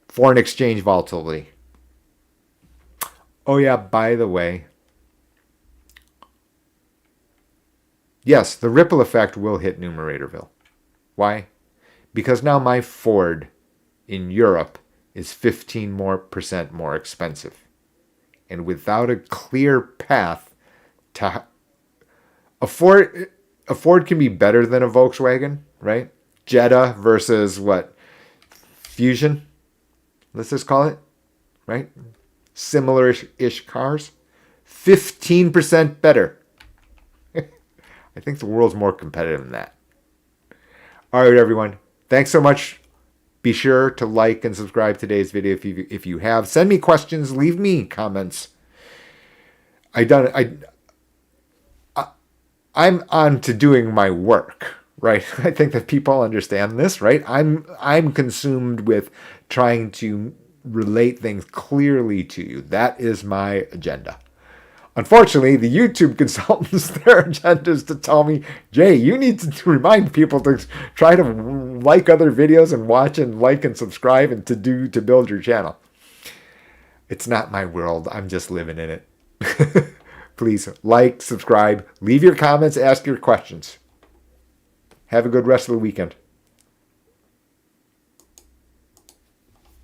Foreign exchange volatility. Oh yeah, by the way. Yes, the ripple effect will hit Numeratorville. Why? Because now my Ford in Europe is 15% more expensive. And without a clear path to a Ford can be better than a Volkswagen, right? Jetta versus what? Fusion, let's just call it, right? Similar-ish cars. 15% better. I think the world's more competitive than that. All right, everyone. Thanks so much Be sure to like and subscribe to today's video if you have. Send me questions. Leave me comments. I'm on to doing my work, right? I think that people understand this, right? I'm consumed with trying to relate things clearly to you. That is my agenda. Unfortunately, the YouTube consultants, their agenda is to tell me, Jay, you need to remind people to try to like other videos and watch and like and subscribe and to build your channel. It's not my world. I'm just living in it. Please like, subscribe, leave your comments, ask your questions. Have a good rest of the weekend.